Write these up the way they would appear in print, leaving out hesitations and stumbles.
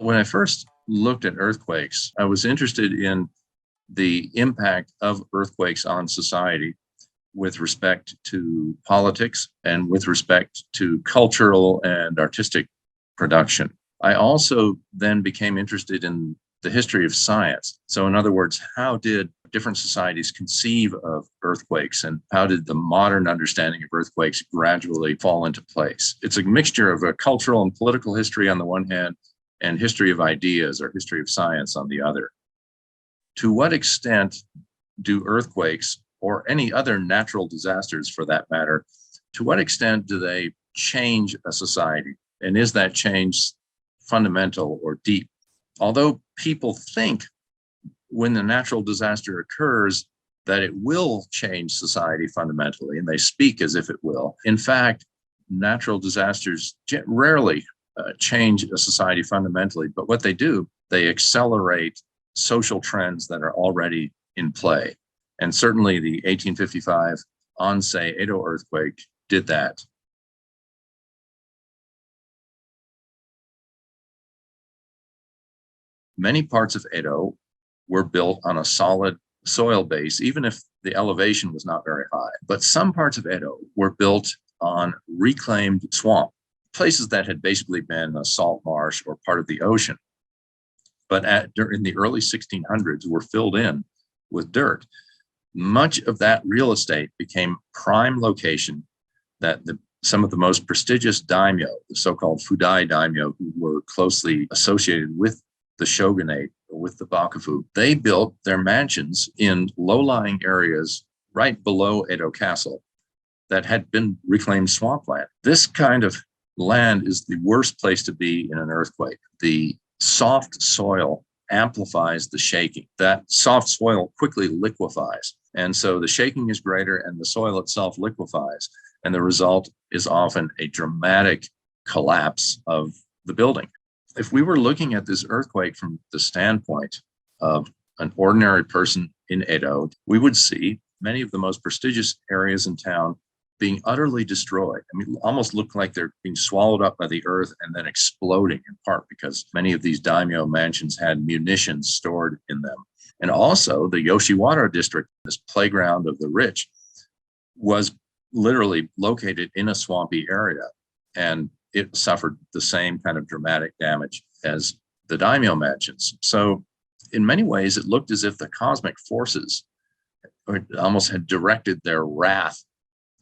When I first looked at earthquakes, I was interested in the impact of earthquakes on society with respect to politics and with respect to cultural and artistic production. I also then became interested in the history of science. So, in other words, how did different societies conceive of earthquakes and how did the modern understanding of earthquakes gradually fall into place? It's a mixture of a cultural and political history on the one hand and history of ideas or history of science on the other. To what extent do earthquakes or any other natural disasters for that matter, to what extent do they change a society? And is that change fundamental or deep? Although people think when the natural disaster occurs that it will change society fundamentally, and they speak as if it will, in fact, natural disasters rarely change a society fundamentally, but what they do, they accelerate social trends that are already in play. And certainly the 1855 Ansei Edo earthquake did that. Many parts of Edo were built on a solid soil base, even if the elevation was not very high. But some parts of Edo were built on reclaimed swamp, places that had basically been a salt marsh or part of the ocean. But in the early 1600s were filled in with dirt. Much of that real estate became prime location that some of the most prestigious daimyo, the so-called Fudai daimyo, who were closely associated with the shogunate or with the bakufu, they built their mansions in low-lying areas right below Edo Castle that had been reclaimed swampland. This kind of land is the worst place to be in an earthquake. The soft soil amplifies the shaking. That soft soil quickly liquefies. And so the shaking is greater and the soil itself liquefies. And the result is often a dramatic collapse of the building. If we were looking at this earthquake from the standpoint of an ordinary person in Edo, we would see many of the most prestigious areas in town being utterly destroyed. I mean, almost look like they're being swallowed up by the earth and then exploding in part because many of these daimyo mansions had munitions stored in them. And also the Yoshiwara district, this playground of the rich, was literally located in a swampy area. And it suffered the same kind of dramatic damage as the daimyo mansions. So in many ways, it looked as if the cosmic forces almost had directed their wrath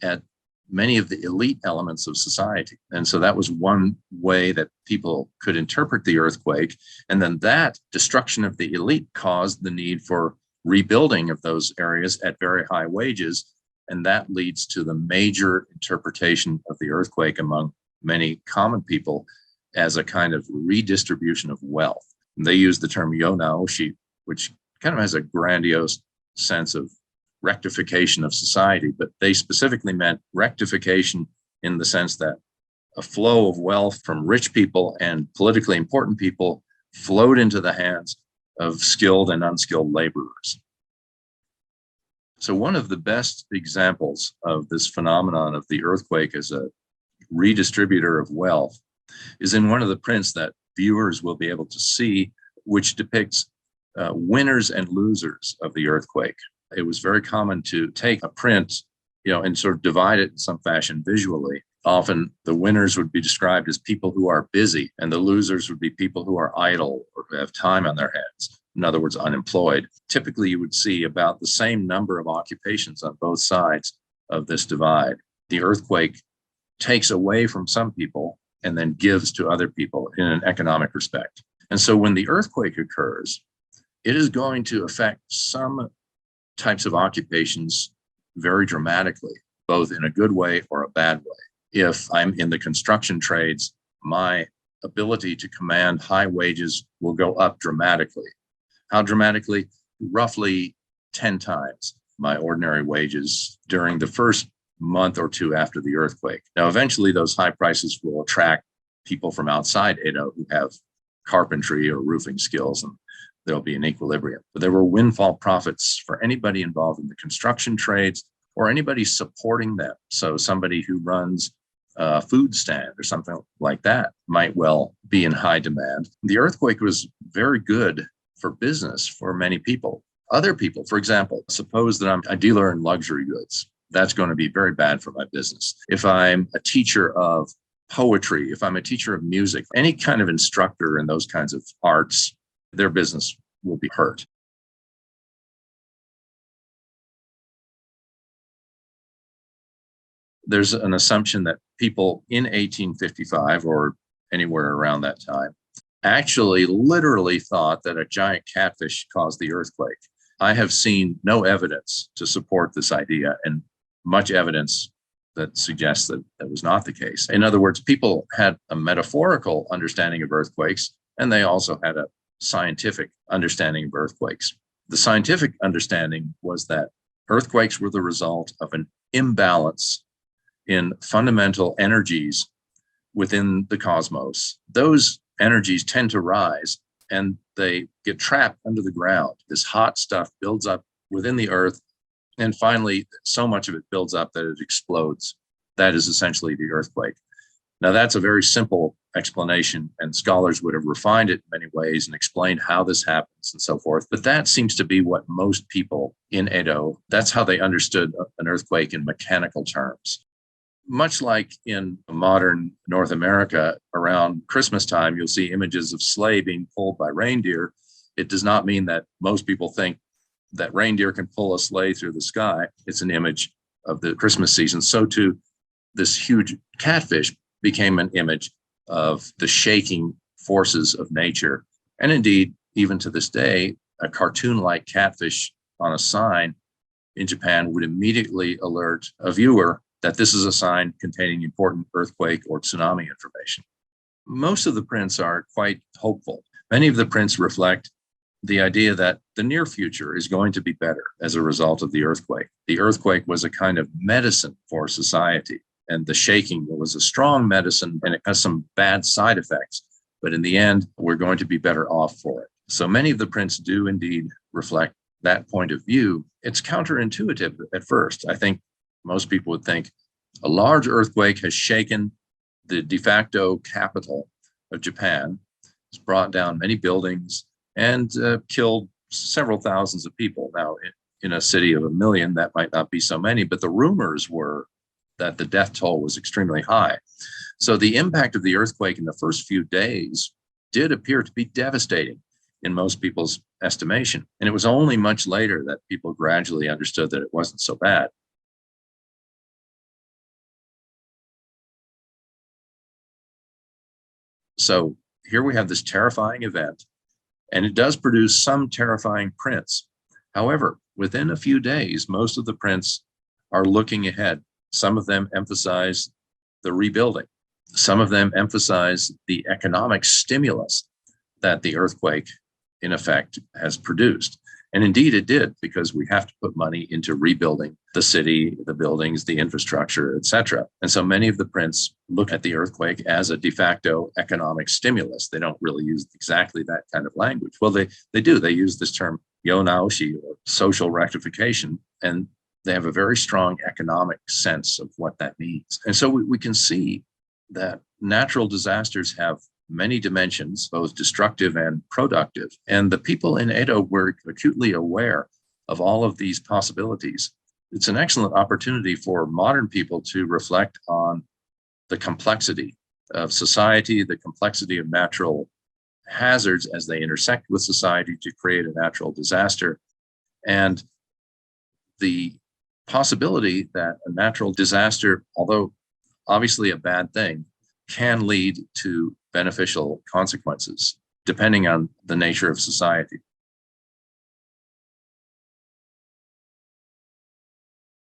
at many of the elite elements of society. And so that was one way that people could interpret the earthquake. And then that destruction of the elite caused the need for rebuilding of those areas at very high wages. And that leads to the major interpretation of the earthquake among many common people as a kind of redistribution of wealth. And they use the term yonaoshi, which kind of has a grandiose sense of rectification of society, but they specifically meant rectification in the sense that a flow of wealth from rich people and politically important people flowed into the hands of skilled and unskilled laborers. So one of the best examples of this phenomenon of the earthquake as a redistributor of wealth is in one of the prints that viewers will be able to see, which depicts winners and losers of the earthquake. It was very common to take a print, and sort of divide it in some fashion visually. Often the winners would be described as people who are busy, and the losers would be people who are idle or who have time on their hands. In other words, unemployed. Typically, you would see about the same number of occupations on both sides of this divide. The earthquake takes away from some people and then gives to other people in an economic respect. And so when the earthquake occurs, it is going to affect some types of occupations very dramatically, both in a good way or a bad way. If I'm in the construction trades, my ability to command high wages will go up dramatically. How dramatically? Roughly 10 times my ordinary wages during the first month or two after the earthquake. Now, eventually those high prices will attract people from outside Edo who have carpentry or roofing skills, and there'll be an equilibrium. But there were windfall profits for anybody involved in the construction trades or anybody supporting them. So somebody who runs food stand or something like that might well be in high demand. The earthquake was very good for business for many people. Other people, for example, suppose that I'm a dealer in luxury goods. That's going to be very bad for my business. If I'm a teacher of poetry, if I'm a teacher of music, any kind of instructor in those kinds of arts, their business will be hurt. There's an assumption that people in 1855 or anywhere around that time actually literally thought that a giant catfish caused the earthquake. I have seen no evidence to support this idea and much evidence that suggests that that was not the case. In other words, people had a metaphorical understanding of earthquakes, and they also had a scientific understanding of earthquakes. The scientific understanding was that earthquakes were the result of an imbalance in fundamental energies within the cosmos. Those energies tend to rise and they get trapped under the ground. This hot stuff builds up within the earth. And finally, so much of it builds up that it explodes. That is essentially the earthquake. Now, that's a very simple explanation, and scholars would have refined it in many ways and explained how this happens and so forth. But that seems to be what most people in Edo, that's how they understood an earthquake in mechanical terms. Much like in modern North America, around Christmas time, you'll see images of sleigh being pulled by reindeer. It does not mean that most people think that reindeer can pull a sleigh through the sky. It's an image of the Christmas season. So too, this huge catfish became an image of the shaking forces of nature. And indeed, even to this day, a cartoon-like catfish on a sign in Japan would immediately alert a viewer that this is a sign containing important earthquake or tsunami information. Most of the prints are quite hopeful. Many of the prints reflect the idea that the near future is going to be better as a result of the earthquake. The earthquake was a kind of medicine for society, and the shaking was a strong medicine, and it has some bad side effects. But in the end, we're going to be better off for it. So many of the prints do indeed reflect that point of view. It's counterintuitive at first. I think most people would think a large earthquake has shaken the de facto capital of Japan. It's brought down many buildings and killed several thousands of people. Now, in a city of 1 million, that might not be so many, but the rumors were that the death toll was extremely high. So the impact of the earthquake in the first few days did appear to be devastating in most people's estimation. And it was only much later that people gradually understood that it wasn't so bad. So here we have this terrifying event, and it does produce some terrifying prints. However, within a few days, most of the prints are looking ahead. Some of them emphasize the rebuilding. Some of them emphasize the economic stimulus that the earthquake, in effect, has produced. And indeed it did, because we have to put money into rebuilding the city, the buildings, the infrastructure, et cetera. And so many of the prints look at the earthquake as a de facto economic stimulus. They don't really use exactly that kind of language. Well, they do. They use this term yonaoshi, or social rectification, and they have a very strong economic sense of what that means. And so we can see that natural disasters have many dimensions, both destructive and productive. And the people in Edo were acutely aware of all of these possibilities. It's an excellent opportunity for modern people to reflect on the complexity of society, the complexity of natural hazards as they intersect with society to create a natural disaster, and the possibility that a natural disaster, although obviously a bad thing, can lead to beneficial consequences, depending on the nature of society.